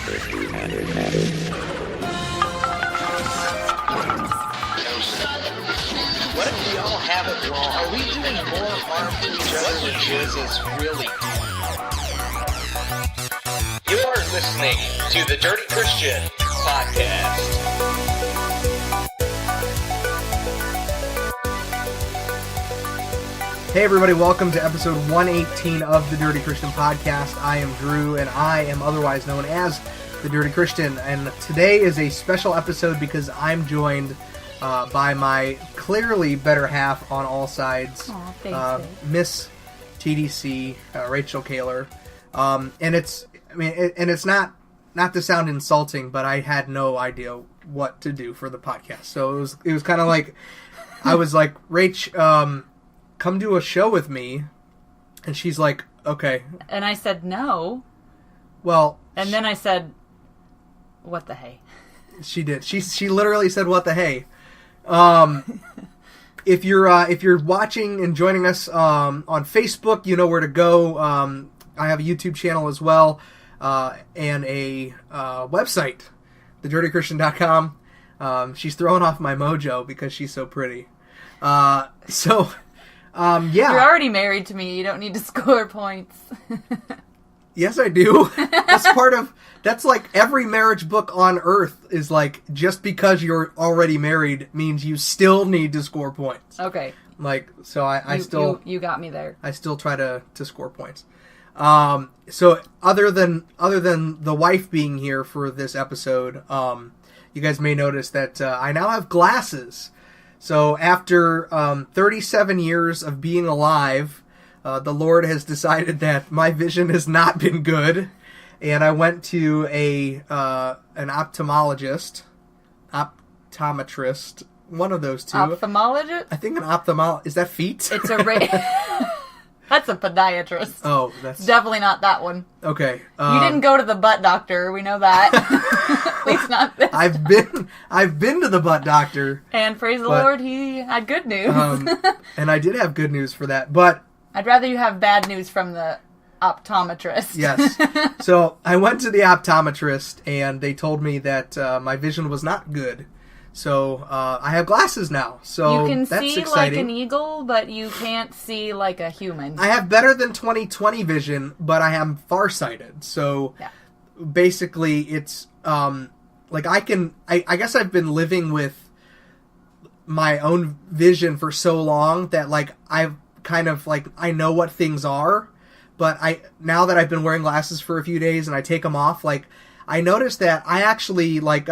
What if we all have it wrong? Are we doing more harm to each other than Jesus really? You are listening to the Dirty Christian Podcast. Hey everybody, welcome to episode 118 of the Dirty Christian Podcast. I am Drew, and I am otherwise known as the Dirty Christian, and today is a special episode because I'm joined by my clearly better half on all sides, Miss TDC, Rachel Kaler, and it's not to sound insulting, but I had no idea what to do for the podcast, so it was kind of like I was like, Rach, come do a show with me, and she's like, okay, and I said no. Well, and then I said, what the hey? She did. She literally said, "What the hey?" If you're watching and joining us on Facebook, you know where to go. I have a YouTube channel as well, and a website, thedirtychristian.com. She's throwing off my mojo because she's so pretty. Yeah. You're already married to me. You don't need to score points. Yes, I do. That's like every marriage book on earth is like, just because you're already married means you still need to score points. Okay. Like, so I still... You got me there. I still try to score points. So other than the wife being here for this episode, you guys may notice that I now have glasses. So after 37 years of being alive, the Lord has decided that my vision has not been good, and I went to an optometrist, one of those two. Ophthalmologist? I think an ophthalmologist. Is that feet? It's a That's a podiatrist. Oh, that's... It's definitely not that one. Okay. You didn't go to the butt doctor. We know that. At least not this. I've been to the butt doctor. And praise the Lord, he had good news. And I did have good news for that, but... I'd rather you have bad news from the optometrist. Yes. So I went to the optometrist, and they told me that my vision was not good. So I have glasses now. So you can that's see exciting. like an eagle, but you can't see like a human. I have better than 20/20 vision, but I am farsighted. So basically, it's like I guess I've been living with my own vision for so long that like I've kind of like I know what things are. But now that I've been wearing glasses for a few days and I take them off, like I noticed that I actually like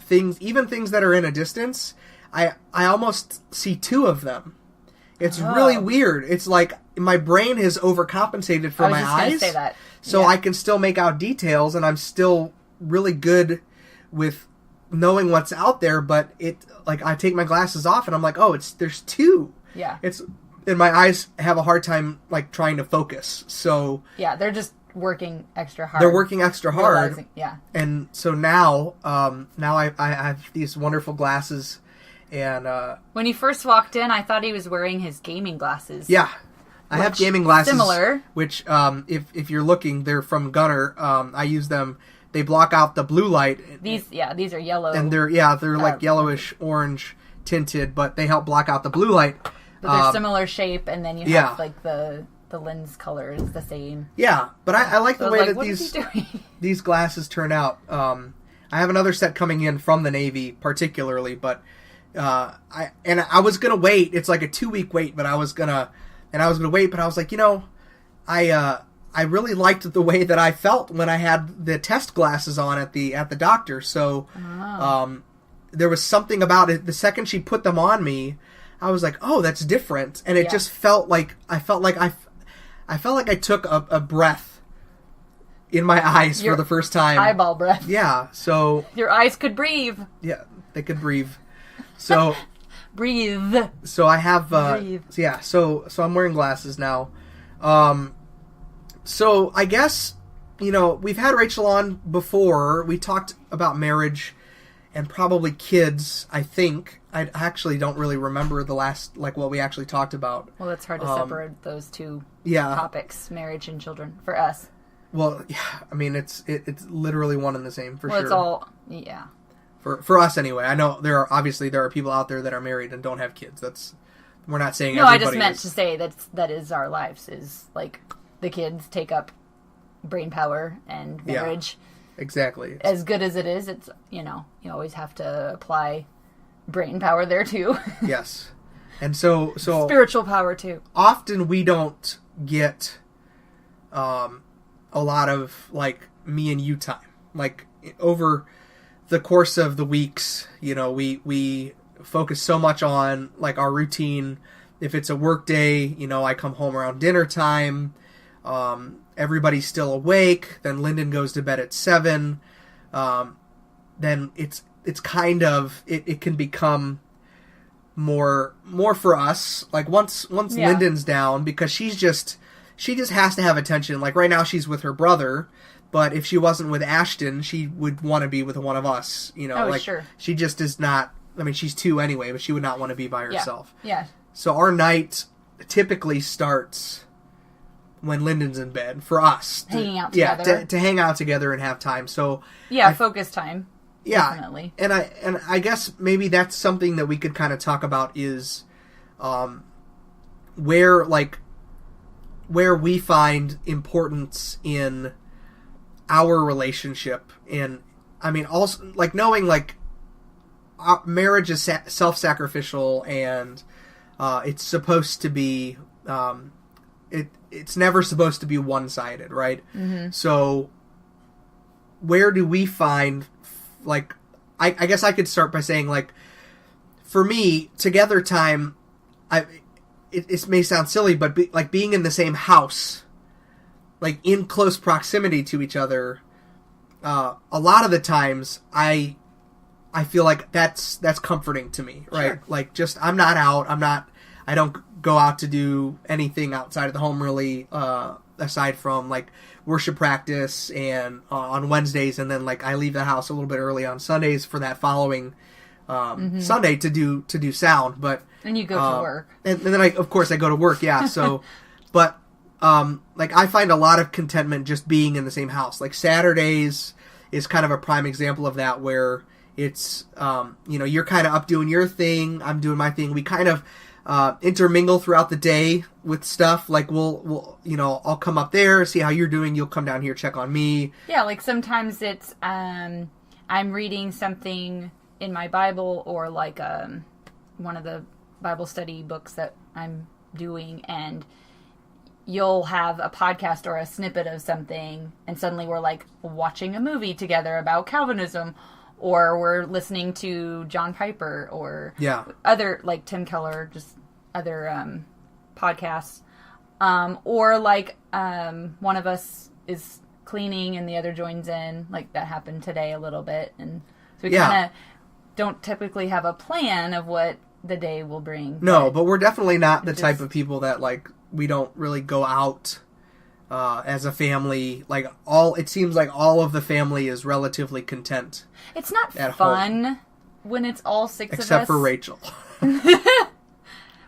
things that are in a distance, I almost see two of them. It's really weird. It's like my brain has overcompensated for my eyes. I was just going to say that. So I can still make out details, and I'm still really good with knowing what's out there, but it like I take my glasses off and I'm like, "Oh, there's two." Yeah. And my eyes have a hard time like trying to focus. So yeah, they're just working extra hard. They're working extra hard. Yeah. And so now I have these wonderful glasses, and when he first walked in, I thought he was wearing his gaming glasses. Yeah. I have gaming glasses. Similar. Which, if you're looking, they're from Gunner. I use them. They block out the blue light. These are yellow. And they're like yellowish orange tinted, but they help block out the blue light. But they're similar shape, and then you have like the lens color is the same. Yeah, but I like the way that what is he doing? These glasses turn out. I have another set coming in from the Navy, particularly, but I was gonna wait. It's like a 2-week wait, but I was gonna wait. But I was like, I really liked the way that I felt when I had the test glasses on at the doctor. So there was something about it. The second she put them on me, I was like, oh, that's different, and it just felt like I took a breath in my eyes for the first time. Eyeball breath. Yeah, so... Your eyes could breathe. Yeah, they could breathe. So... breathe. So I have... breathe. So yeah, so I'm wearing glasses now. So I guess, we've had Rachel on before. We talked about marriage and probably kids, I think. I actually don't really remember the last, what we actually talked about. Well, it's hard to separate those two topics, marriage and children, for us. Well, yeah, I mean, it's literally one and the same, for sure. It's all, yeah. For us, anyway. I know there are people out there that are married and don't have kids. We're not saying no, everybody I just meant is. to say that is our lives, is, like, the kids take up brain power and marriage. Yeah, exactly. As good as it is, it's, you always have to apply brain power there, too. Yes. And so spiritual power, too. Often we don't get a lot of, like, me and you time. Like, over the course of the weeks, we focus so much on, like, our routine. If it's a work day, I come home around dinner time. Everybody's still awake. Then Lyndon goes to bed at 7. Then it's kind of, it can become more for us. Like, once Lyndon's down, because she just has to have attention. Like, right now she's with her brother, but if she wasn't with Ashton, she would want to be with one of us. Sure. She just is not. I mean, she's 2 anyway, but she would not want to be by herself. Yeah. So our night typically starts when Lyndon's in bed for us. Hanging out together. Yeah, to hang out together and have time. So focus time. Yeah, definitely. And I guess maybe that's something that we could kind of talk about is, where we find importance in our relationship. And I mean, also, like, knowing, like, marriage is self-sacrificial, and it's supposed to be it's never supposed to be one-sided, right? Mm-hmm. So where do we find, like, I guess I could start by saying, like, for me, together time, it may sound silly, but being in the same house, like, in close proximity to each other, a lot of the times I feel like that's comforting to me, right? Sure. Like, just, I'm not out, I don't go out to do anything outside of the home, really, aside from, like, worship practice and on Wednesdays, and then, like, I leave the house a little bit early on Sundays for that following Sunday to do sound. But and you go to work, and then I go to work. Yeah. So, but like, I find a lot of contentment just being in the same house. Like, Saturdays is kind of a prime example of that, where it's you're kind of up doing your thing, I'm doing my thing. We kind of intermingle throughout the day with stuff. Like, we'll I'll come up there, see how you're doing. You'll come down here, check on me. Yeah, like, sometimes it's I'm reading something in my Bible, or like one of the Bible study books that I'm doing, and you'll have a podcast or a snippet of something, and suddenly we're, like, watching a movie together about Calvinism, or we're listening to John Piper, or other, like, Tim Keller, just other podcasts. Or, like, one of us is cleaning and the other joins in. Like, that happened today a little bit. And so we kind of don't typically have a plan of what the day will bring. No, but we're definitely not the type of people that, like, we don't really go out as a family. Like, it seems like all of the family is relatively content. It's not fun home, when it's all 6 of us. Except for Rachel.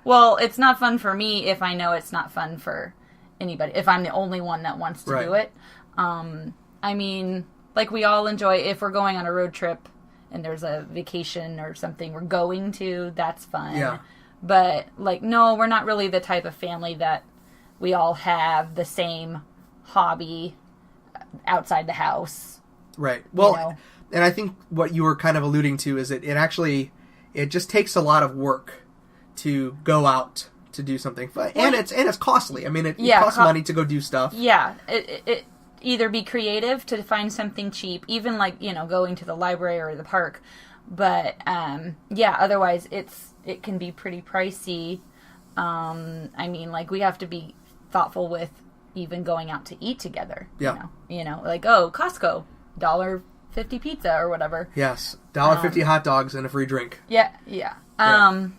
Well, it's not fun for me if I know it's not fun for anybody. If I'm the only one that wants to do it. I mean, like, we all enjoy, if we're going on a road trip and there's a vacation or something we're going to, that's fun. Yeah. But, like, no, we're not really the type of family that we all have the same hobby outside the house. Right. Well, and I think what you were kind of alluding to is it just takes a lot of work to go out to do something. And it's costly. I mean, it costs money to go do stuff. Yeah. It either be creative to find something cheap, even, like, going to the library or the park. But, otherwise it can be pretty pricey. I mean, like, we have to be thoughtful with even going out to eat together. Yeah. Like, Costco, $1.50 pizza or whatever. Yes. $1.50 hot dogs and a free drink. Yeah. And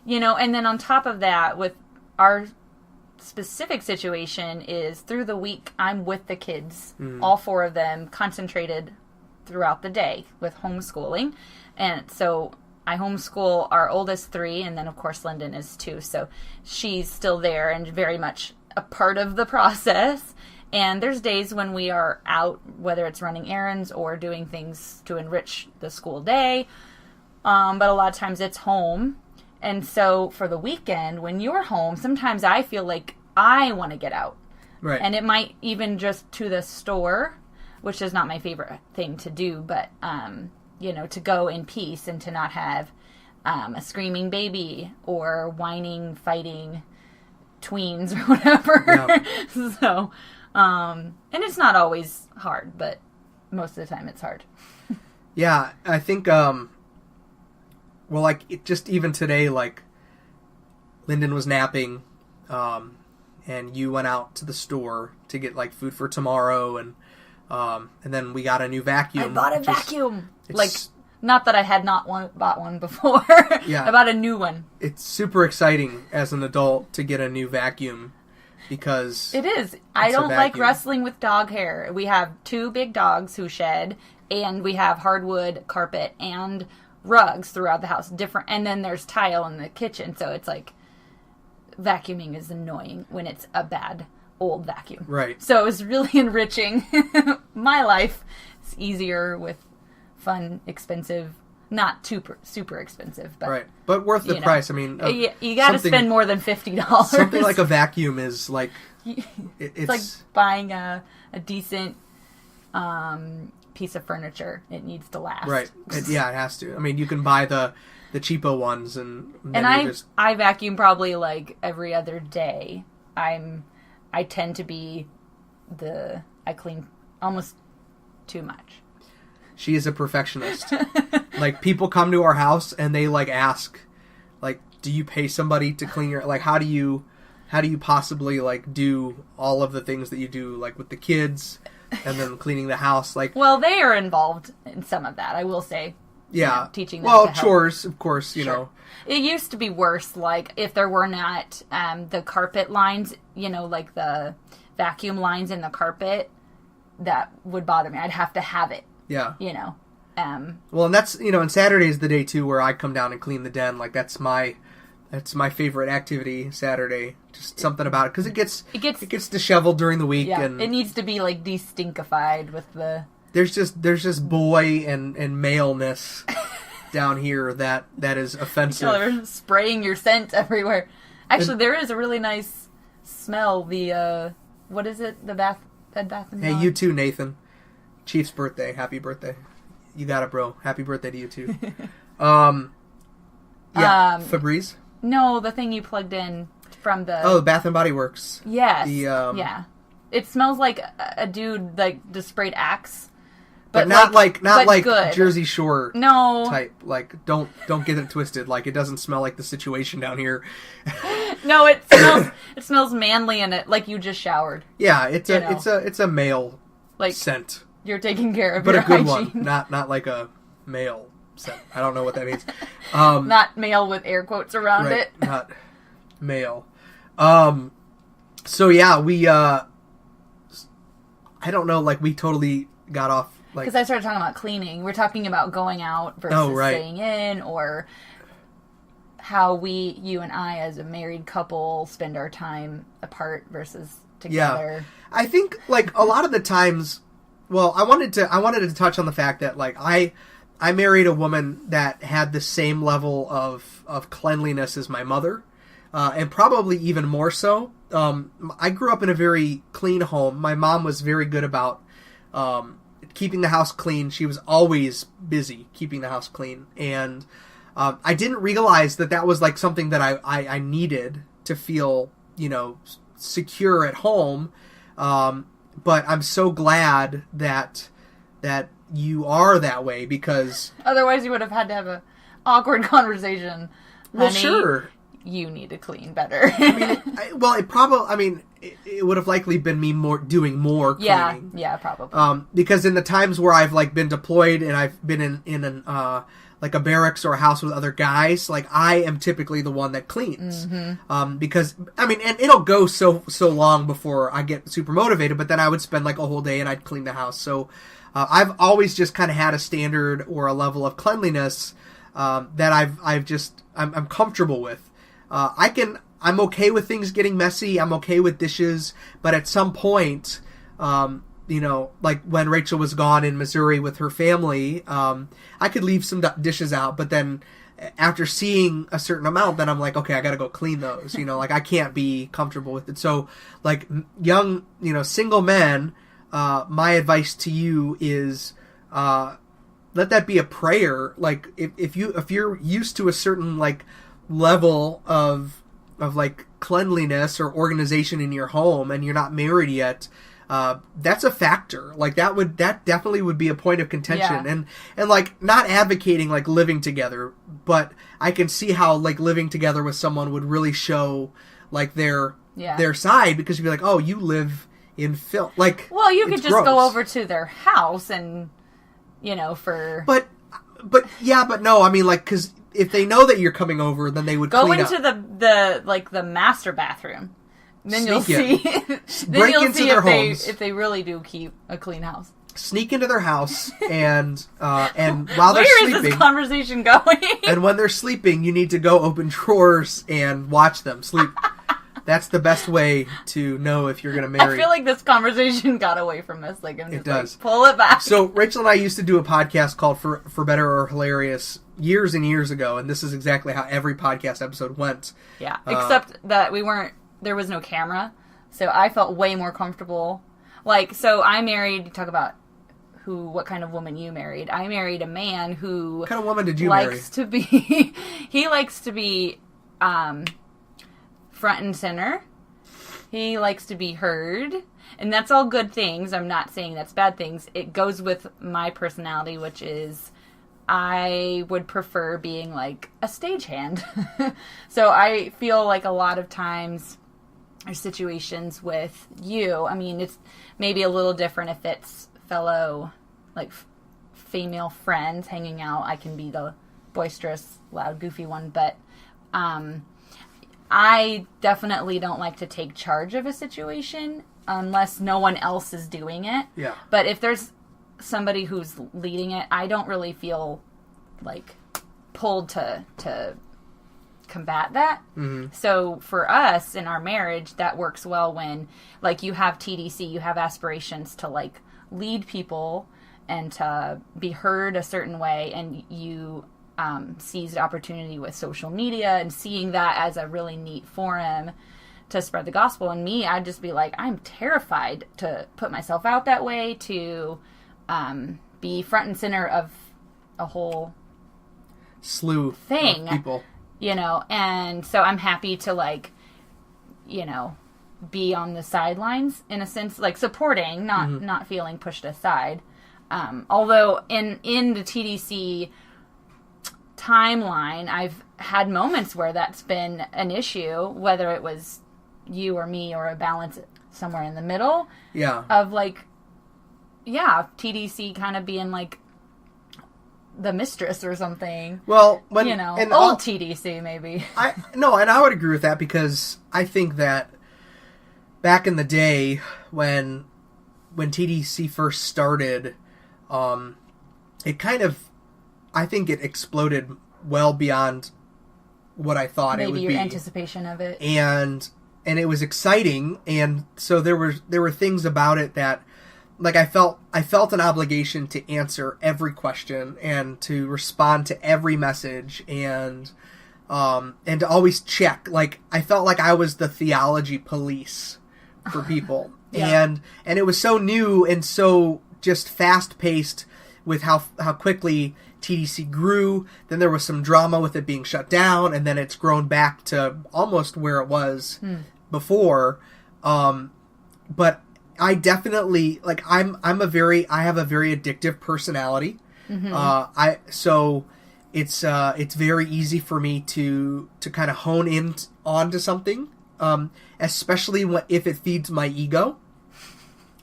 then on top of that, with our specific situation is through the week, I'm with the kids, all 4 of them, concentrated throughout the day with homeschooling. And so I homeschool our oldest 3, and then, of course, Lyndon is 2. So she's still there and very much a part of the process. And there's days when we are out, whether it's running errands or doing things to enrich the school day. But a lot of times it's home. And so for the weekend, when you're home, sometimes I feel like I want to get out. Right. And it might even just to the store, which is not my favorite thing to do, but, to go in peace and to not have a screaming baby or whining, fighting tweens or whatever. Yeah. So, and it's not always hard, but most of the time it's hard. Yeah, I think, just even today, like, Lyndon was napping, and you went out to the store to get, like, food for tomorrow, and then we got a new vacuum. I bought a vacuum! Not that I had not bought one before. Yeah. I bought a new one. It's super exciting as an adult to get a new vacuum because... It is. I don't like wrestling with dog hair. We have 2 big dogs who shed, and we have hardwood carpet and rugs throughout the house. And then there's tile in the kitchen, so it's like vacuuming is annoying when it's a bad old vacuum. Right. So it's really enriching my life. It's easier with fun, expensive, not super expensive, but right, but worth the price. I mean, you got to spend more than $50. Something like a vacuum is like it's like buying a decent piece of furniture. It needs to last. Right. It has to. I mean, you can buy the cheapo ones, and I vacuum probably like every other day. I tend to be I clean almost too much. She is a perfectionist. Like, people come to our house and they, like, ask, like, do you pay somebody to clean your... Like, how do you possibly, like, do all of the things that you do, like, with the kids and then cleaning the house? Like, well, they are involved in some of that, I will say. Yeah. Teaching them to help. Chores, of course, you know. It used to be worse, like, if there were not the carpet lines, like the vacuum lines in the carpet, that would bother me. I'd have to have it. Yeah. Well, and that's, and Saturday's the day, too, where I come down and clean the den. Like, that's my favorite activity, Saturday. Just something about it. Because it gets disheveled during the week. Yeah, and it needs to be, like, destinkified with the... There's just boy and maleness down here that is offensive. They're spraying your scent everywhere. Actually, there is a really nice smell. The, what is it? The Bed Bath & Beyond? Hey, you too, Nathan. Chief's birthday. Happy birthday. You got it, bro. Happy birthday to you, too. Febreze? No, the thing you plugged in from the... Oh, Bath & Body Works. Yes. Yeah. It smells like a dude, like, just sprayed Axe. But not like good. Jersey Shore no. type. Like, don't get it twisted. Like, it doesn't smell like the situation down here. No, it smells manly and like you just showered. Yeah, it's a male scent. You're taking care of but your a good hygiene. one, not like a male scent. I don't know what that means. Not male with air quotes around it. Not male. So yeah, we I don't know, like, we totally got off. Because I started talking about cleaning. We're talking about going out versus staying in, or how you and I as a married couple spend our time apart versus together. Yeah. I think, like, a lot of the times, well, I wanted to touch on the fact that, like, I married a woman that had the same level of cleanliness as my mother, and probably even more so. I grew up in a very clean home. My mom was very good about keeping the house clean. She was always busy keeping the house clean. And I didn't realize that was, like, something that I needed to feel, secure at home. But I'm so glad that you are that way, because... Otherwise you would have had to have an awkward conversation. Well, Honey, sure. You need to clean better. It would have likely been me doing more cleaning. Yeah, probably. Because in the times where I've, like, been deployed and I've been in like a barracks or a house with other guys, like, I am typically the one that cleans. Mm-hmm. Because, and it'll go so long before I get super motivated, but then I would spend, like, a whole day and I'd clean the house. So I've always just kind of had a standard or a level of cleanliness that I'm comfortable with. I'm okay with things getting messy. I'm okay with dishes, but at some point, Like when Rachel was gone in Missouri with her family, I could leave some dishes out, but then after seeing a certain amount, then I'm like, okay, I got to go clean those. Like I can't be comfortable with it. So like young, single men, my advice to you is, let that be a prayer. Like if you're used to a certain like level of like cleanliness or organization in your home and you're not married yet, that's a factor. Like that definitely would be a point of contention. Yeah. And like not advocating like living together, but I can see how like living together with someone would really show like their side, because you'd be like, oh, you live in filth. Like, well, you could just gross. go over to their house and But no, I mean, like, because if they know that you're coming over, then they would go clean into up. the master bathroom. Then Sneak you'll see. Then Break you'll into see their if homes. they really do keep a clean house. Sneak into their house and while they're Where is sleeping, this conversation going? and when they're sleeping, you need to go open drawers and watch them sleep. That's the best way to know if you're going to marry. I feel like this conversation got away from us. Like, I'm just does. like, pull it back. So Rachel and I used to do a podcast called For Better or Hilarious years and years ago, and this is exactly how every podcast episode went. Yeah, except that there was no camera, so I felt way more comfortable. Like, so I married, you talk about what kind of woman you married. I married a man who... What kind of woman did you likes marry? to be... He likes to be front and center. He likes to be heard. And that's all good things. I'm not saying that's bad things. It goes with my personality, which is I would prefer being like a stagehand. So I feel like a lot of times there's situations with you. I mean, it's maybe a little different if it's fellow like female friends hanging out. I can be the boisterous, loud, goofy one, but I definitely don't like to take charge of a situation unless no one else is doing it. Yeah. But if there's somebody who's leading it, I don't really feel like pulled to combat that. Mm-hmm. So for us in our marriage, that works well when like you have TDC, you have aspirations to like lead people and to be heard a certain way, and you seized opportunity with social media and seeing that as a really neat forum to spread the gospel. And me, I'd just be like, I'm terrified to put myself out that way, to be front and center of a whole slew thing, of people. And so I'm happy to like, be on the sidelines in a sense, like supporting, not feeling pushed aside. Although in the TDC timeline, I've had moments where that's been an issue, whether it was you or me or a balance somewhere in the middle. Yeah. Of like, TDC kind of being like the mistress or something. Well, when old TDC maybe. And I would agree with that, because I think that back in the day when TDC first started, I think it exploded well beyond what I thought it would be. Maybe your anticipation of it. And it was exciting, and so there were things about it that, like, I felt an obligation to answer every question and to respond to every message, and to always check. Like, I felt like I was the theology police for people. Yeah. And it was so new and so just fast paced with how quickly TDC grew. Then there was some drama with it being shut down, and then it's grown back to almost where it was before. But I definitely, like, I have a very addictive personality. Mm-hmm. So it's very easy for me to kind of hone in onto something, especially if it feeds my ego.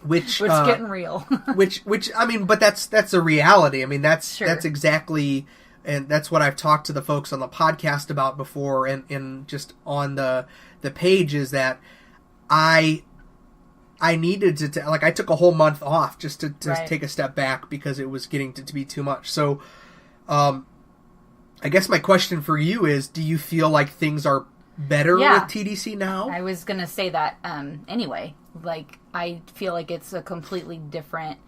Which getting real. which I mean, but that's a reality. I mean, that's exactly, and that's what I've talked to the folks on the podcast about before, and just on the page, is that I needed to I took a whole month off just to take a step back, because it was getting to be too much. So, I guess my question for you is, do you feel like things are better with TDC now? I was gonna say that anyway. like, I feel like it's a completely different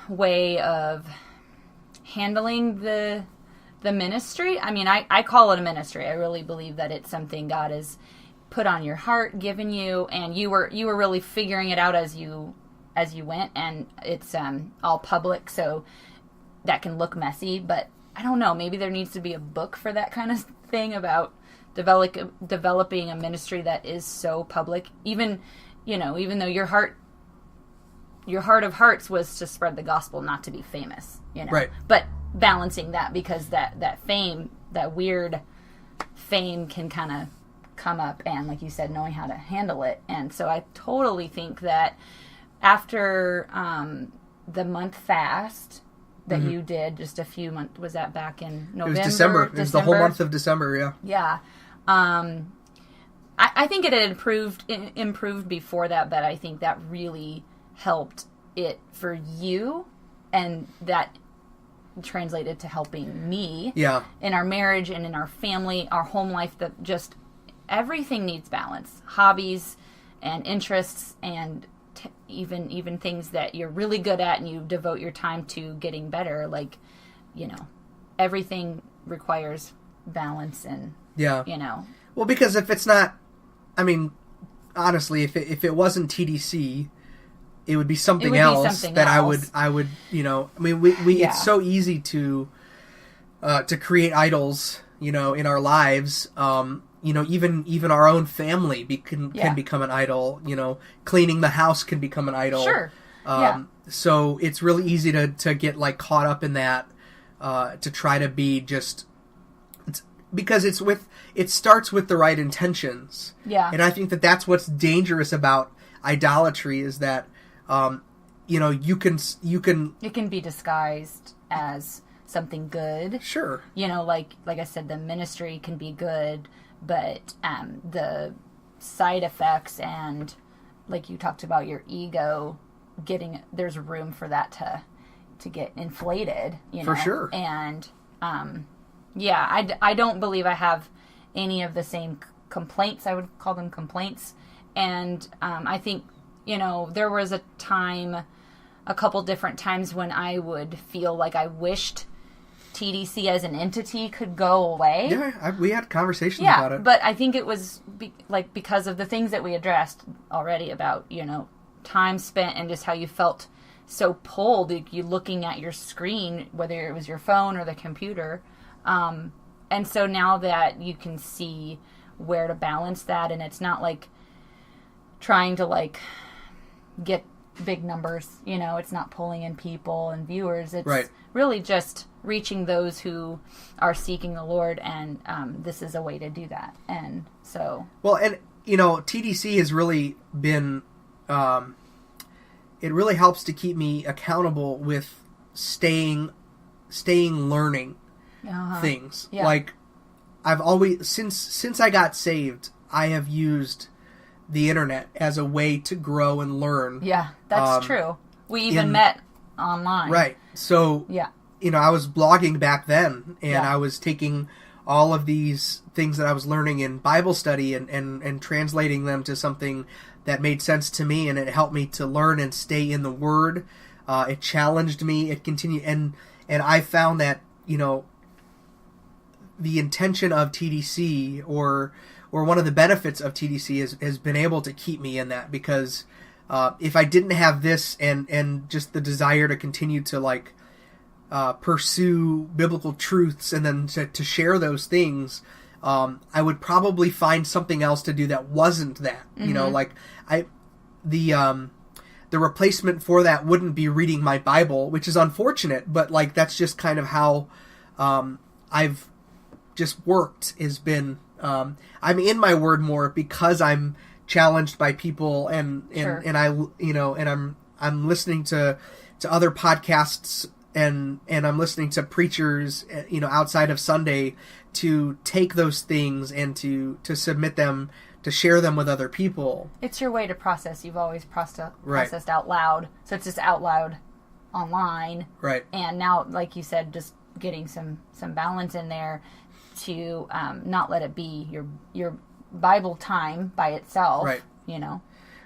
way of handling the ministry. I mean, I call it a ministry. I really believe that it's something God has put on your heart, given you, and you were really figuring it out as you went, and it's all public, so that can look messy. But I don't know, maybe there needs to be a book for that kind of thing about developing a ministry that is so public. Even though your heart of hearts was to spread the gospel, not to be famous, Right. But balancing that, because that fame, that weird fame, can kind of come up, and like you said, knowing how to handle it. And so I totally think that after the month fast that you did just a few months, was that back in November? It was December. It was the whole month of December, yeah. Yeah. I think it had improved before that, but I think that really helped it for you, and that translated to helping me in our marriage and in our family, our home life. That just everything needs balance, hobbies and interests, and even things that you're really good at and you devote your time to getting better. Like, everything requires balance, and well, because if it's not, I mean, honestly, if it wasn't TDC, it would be something else that I would I mean, we it's so easy to create idols, in our lives. Even our own family can become an idol. Cleaning the house can become an idol. Sure. So it's really easy to get like caught up in that, to try to be just, because it starts with the right intentions. Yeah. And I think that's what's dangerous about idolatry, is that you can it can be disguised as something good. Sure. Like I said, the ministry can be good, but the side effects, and like you talked about, your ego there's room for that to get inflated, For sure. And I don't believe I have any of the same complaints. I would call them complaints. And I think, there was a couple different times when I would feel like I wished TDC as an entity could go away. Yeah, we had conversations about it. But I think it was because of the things that we addressed already about, time spent and just how you felt so pulled, you looking at your screen, whether it was your phone or the computer. And so now that you can see where to balance that, and it's not like trying to get big numbers, it's not pulling in people and viewers. It's really just reaching those who are seeking the Lord, and this is a way to do that. And so, well, and TDC has really been, it really helps to keep me accountable with staying learning things. Yeah. Like, I've always, since I got saved, I have used the internet as a way to grow and learn. Yeah, that's true. We even met online. Right. So, I was blogging back then, and I was taking all of these things that I was learning in Bible study and translating them to something that made sense to me, and it helped me to learn and stay in the Word. It challenged me. It continued, and I found that, the intention of TDC, or one of the benefits of TDC, has been able to keep me in that, because if I didn't have this and just the desire to continue to pursue biblical truths and then to share those things, I would probably find something else to do that wasn't that. Mm-hmm. The replacement for that wouldn't be reading my Bible, which is unfortunate, but that's just kind of how I've just worked. Has been I'm in my Word more because I'm challenged by people, and I'm listening to other podcasts, and I'm listening to preachers, outside of Sunday, to take those things and to submit them, to share them with other people. It's your way to process. You've always processed out loud, so it's just out loud online. Right. And now, like you said, just getting some balance in there to not let it be your Bible time by itself. Right.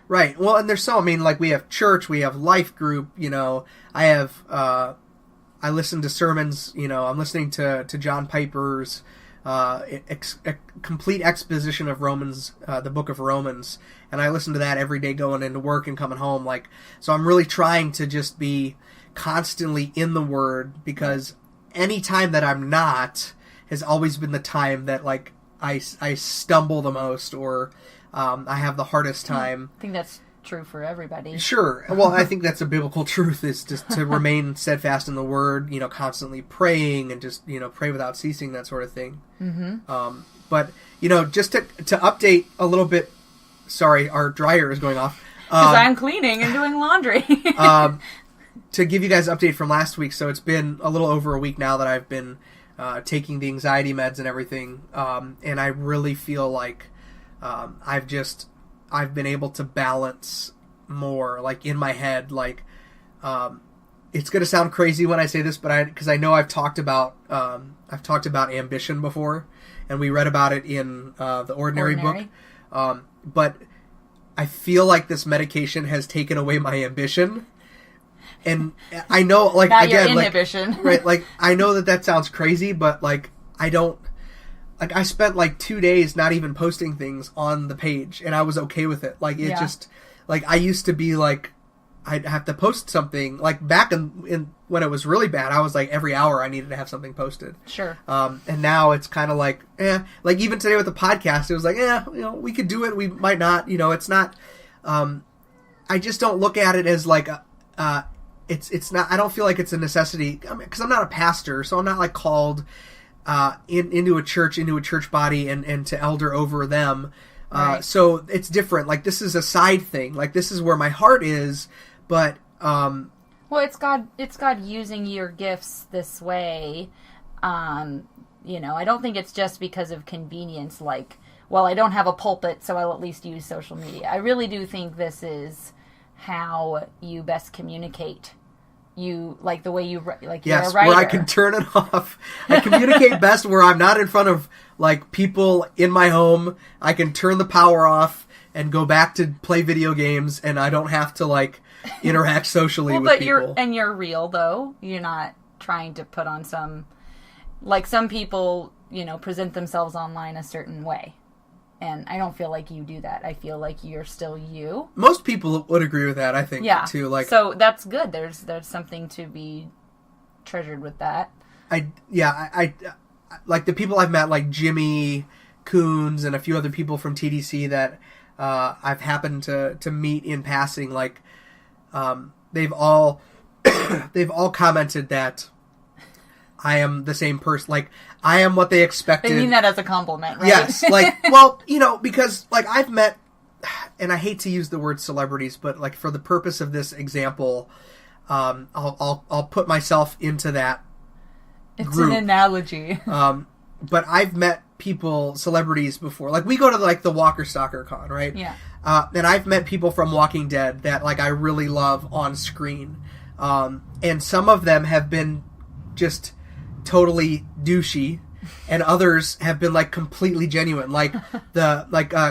Right. Well, and there's so, I mean, like, we have church, we have life group, you know, I listen to sermons, you know, I'm listening to John Piper's complete exposition of Romans, the book of Romans, and I listen to that every day going into work and coming home, like, so I'm really trying to just be constantly in the Word, because any time that I'm not has always been the time that, like, I stumble the most, or I have the hardest time. I think that's true for everybody. Sure. Well, I think that's a biblical truth, is just to remain steadfast in the Word, you know, constantly praying and just, you know, pray without ceasing, that sort of thing. Mm-hmm. But, you know, just to update a little bit, sorry, our dryer is going off. Because I'm cleaning and doing laundry. To give you guys an update from last week, so it's been a little over a week now that I've been taking the anxiety meds and everything, and I really feel like I've been able to balance more, like, in my head, like, it's going to sound crazy when I say this, but because I know I've talked about ambition before, and we read about it in the Ordinary book, but I feel like this medication has taken away my ambition. And I know, like, not again, your inhibition. like, right, like, I know that sounds crazy, but, like, I don't, like, I spent, like, 2 days not even posting things on the page, and I was okay with it. Like, it just, like, I used to be, like, I'd have to post something, like, back in when it was really bad, I was, like, every hour I needed to have something posted. Sure. And now it's kind of like, like, even today with the podcast, it was like, you know, we could do it, we might not, you know, it's not, I just don't look at it as, like, it's not, I don't feel like it's a necessity, because I'm not a pastor, so I'm not, like, called into a church body and to elder over them. Right. So it's different. Like, this is a side thing. Like, this is where my heart is, but well, it's God using your gifts this way. You know, I don't think it's just because of convenience, like, well, I don't have a pulpit, so I'll at least use social media. I really do think this is how you best communicate. You, like, the way you, like, yes, you're a writer. where I can turn it off. I communicate best where I'm not in front of, like, people in my home. I can turn the power off and go back to play video games, and I don't have to, like, interact socially with people. You're real, though. You're not trying to put on some, like, some people, you know, present themselves online a certain way. And I don't feel like you do that. I feel like you're still you. Most people would agree with that, I think, too. Like, so that's good. There's something to be treasured with that. I like the people I've met, like Jimmy Coons and a few other people from TDC that I've happened to meet in passing. Like, they've all commented that I am the same person. Like, I am what they expected. They mean that as a compliment, right? Yes. Like, well, you know, because, like, I've met, and I hate to use the word celebrities, but, like, for the purpose of this example, I'll put myself into that group. It's an analogy. But I've met celebrities before. Like, we go to, like, the Walker Stalker Con, right? Yeah. And I've met people from Walking Dead that, like, I really love on screen. And some of them have been just totally douchey, and others have been, like, completely genuine. Like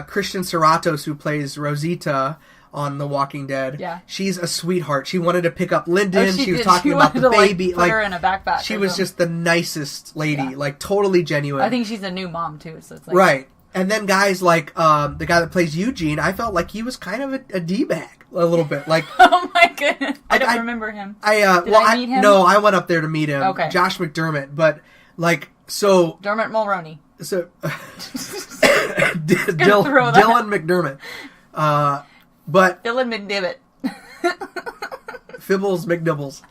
Christian Serratos, who plays Rosita on The Walking Dead. Yeah. She's a sweetheart. She wanted to pick up Lyndon. She was did. talking about the baby. Put her in a backpack. She was just the nicest lady. Like, totally genuine. I think she's a new mom too, so it's like, right. And then guys like the guy that plays Eugene, I felt like he was kind of a D-bag a little bit. Like, oh my goodness, I don't remember him. Did I meet him? No, I went up there to meet him. Okay. Josh McDermott, but, like, so Dermot Mulroney. So Dylan Dylan McDermott, but Dylan McDivitt. Fibbles McDibbles.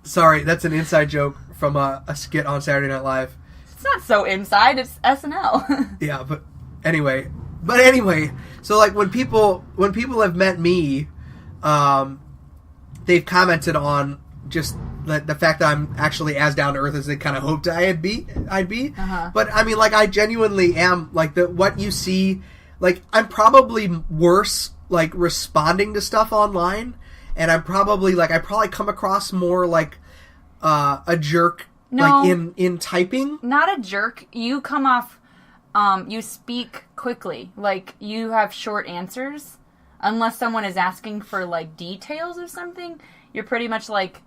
Sorry, that's an inside joke from a skit on Saturday Night Live. It's not so inside, it's SNL. Yeah, but anyway, so, like, when people have met me, they've commented on just the fact that I'm actually as down to earth as they kind of hoped I'd be. Uh-huh. But I mean, like, I genuinely am. Like, what you see, like, I'm probably worse, like, responding to stuff online, and I'm probably, like, I probably come across more like a jerk. No, like, in typing? Not a jerk. You come off, you speak quickly. Like, you have short answers. unless someone is asking for, like, details of something, you're pretty much, like,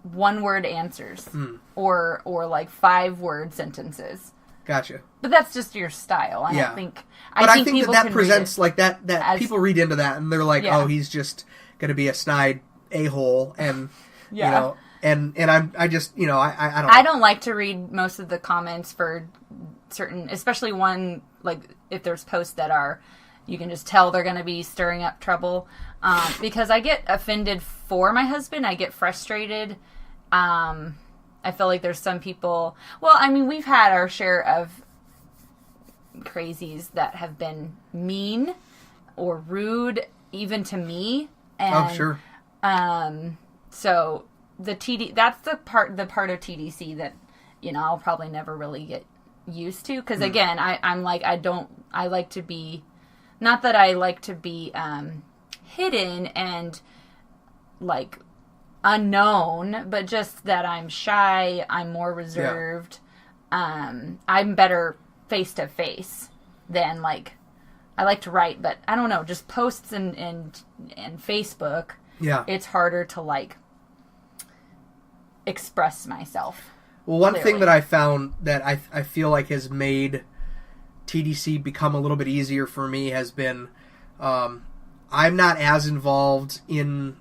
one-word answers. Or like, 5-word sentences. Gotcha. But that's just your style. I don't think... But I think that presents, like, that as, people read into that, and they're like, oh, he's just going to be a snide a-hole, and, you know... And I just, you know, I don't know. I don't like to read most of the comments for certain, especially one, like, if there's posts that are, you can just tell they're going to be stirring up trouble. Because I get offended for my husband. I get frustrated. I feel like there's some people, well, I mean, we've had our share of crazies that have been mean or rude, even to me. And, sure. So... that's the part of TDC that, you know, I'll probably never really get used to. Because, again, I'm like, I like to be, not that I like to be hidden and, like, unknown, but just that I'm shy, I'm more reserved. I'm better face-to-face than, like, I like to write, but I don't know, just posts and Facebook, it's harder to, like, express myself. Well, one thing that I found that I feel like has made TDC become a little bit easier for me has been I'm not as involved in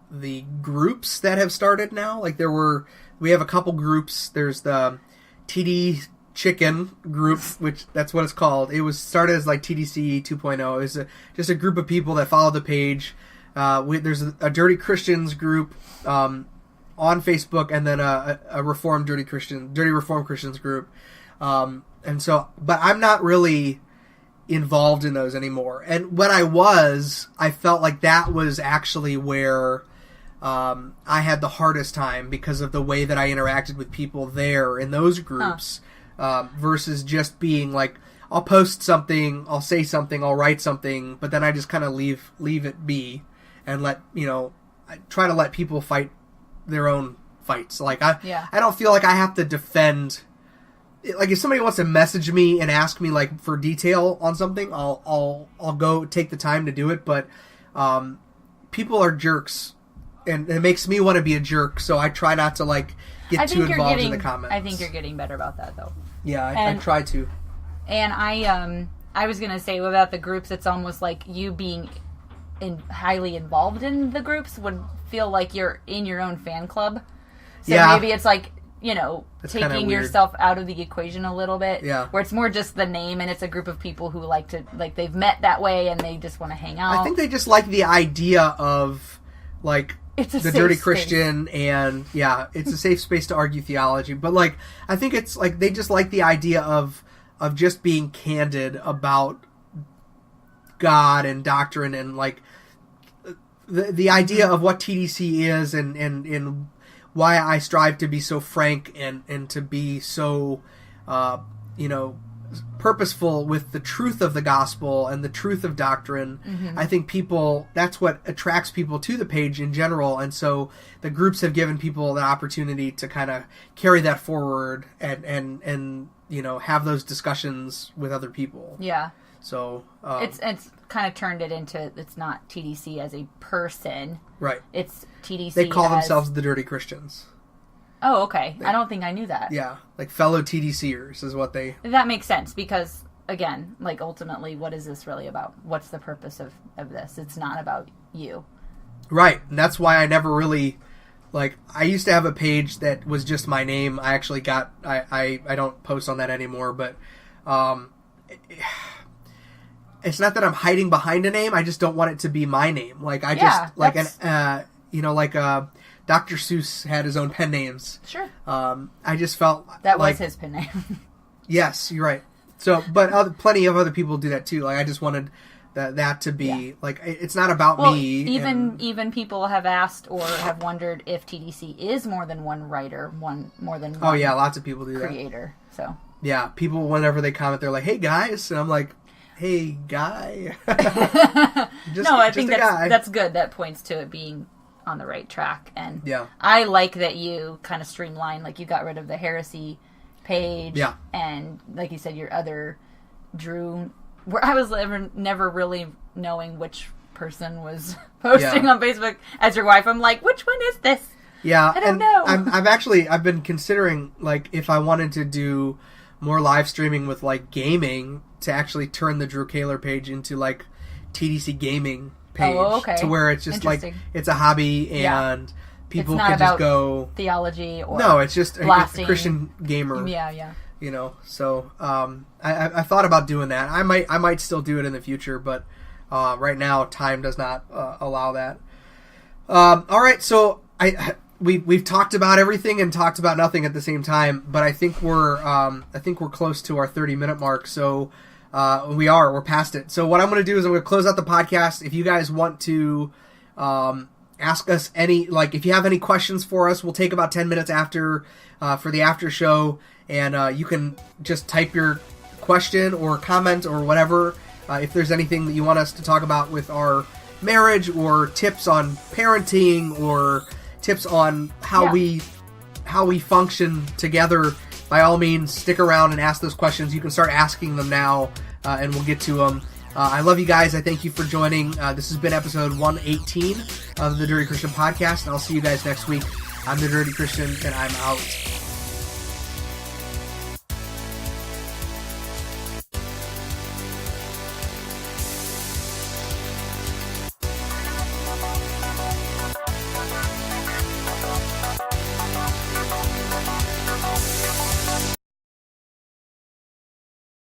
the groups that have started now. Like we have a couple groups. There's the TD Chicken group, which that's what it's called. It was started as like TDC 2.0. It was just a group of people that follow the page. There's a Dirty Christians group on Facebook, and then a Reformed Dirty Reformed Christians group. And so, but I'm not really involved in those anymore. And when I felt like that was actually where I had the hardest time because of the way that I interacted with people there in those groups, versus just being like, I'll post something, I'll say something, I'll write something, but then I just kind of leave it be and I try to let people fight their own fights. Like I don't feel like I have to defend. Like if somebody wants to message me and ask me like for detail on something, I'll go take the time to do it. But people are jerks, and it makes me want to be a jerk. So I try not to like get too involved in the comments. I think you're getting better about that though. Yeah, I try to. And I was gonna say about the groups, it's almost like you being highly involved in the groups would feel like you're in your own fan club. So maybe it's like, that's taking yourself out of the equation a little bit. Yeah. Where it's more just the name, and it's a group of people who they've met that way and they just want to hang out. I think they just like the idea of, like, it's the Dirty Christian, and it's a safe space to argue theology. But, like, I think it's like they just like the idea of just being candid about God and doctrine, and like the idea of what TDC is, and why I strive to be so frank and to be so purposeful with the truth of the gospel and the truth of doctrine. Mm-hmm. I think that's what attracts people to the page in general, and so the groups have given people the opportunity to kind of carry that forward and have those discussions with other people. Yeah. So it's kind of turned it into, it's not TDC as a person. Right. It's TDC. They call themselves the Dirty Christians. Oh, okay. I don't think I knew that. Yeah, like fellow TDCers is what they... That makes sense because, again, like ultimately, what is this really about? What's the purpose of this? It's not about you. Right, and that's why I never really... Like, I used to have a page that was just my name. I actually got... I don't post on that anymore, but... It's not that I'm hiding behind a name. I just don't want it to be my name. Like I just like Dr. Seuss had his own pen names. Sure. I just felt that was his pen name. Yes, you're right. So, but plenty of other people do that too. Like I just wanted that to be like it's not about me. Even people have asked or have wondered if TDC is more than one writer, more than one. Oh yeah, lots of people do creator. That. So yeah, people whenever they comment, they're like, "Hey guys," and I'm like, "Hey guy." I think that's good. That points to it being on the right track, and I like that you kind of streamlined. Like you got rid of the heresy page, and like you said, your other Drew. Where I was never really knowing which person was posting on Facebook as your wife. I'm like, which one is this? Yeah, I don't know. I've been considering, like, if I wanted to do more live streaming with, like, gaming, to actually turn the Drew Kaler page into, like, TDC gaming page. Oh, okay. To where it's just, like, it's a hobby and people can just go... theology or No, it's just a Christian gamer. Yeah. You know, so I thought about doing that. I might still do it in the future, but right now time does not allow that. All right, so we've talked about everything and talked about nothing at the same time, but I think we're close to our 30-minute mark. So we're past it. So what I'm going to do is I'm going to close out the podcast. If you guys want to ask us any, like, if you have any questions for us, we'll take about 10 minutes after for the after show, and you can just type your question or comment or whatever. If there's anything that you want us to talk about with our marriage, or tips on parenting, or tips on how we function together, by all means stick around and ask those questions. You can start asking them now, and we'll get to them. I love you guys. I thank you for joining. This has been episode 118 of the Dirty Christian Podcast, and I'll see you guys next week. I'm the Dirty Christian, and I'm out.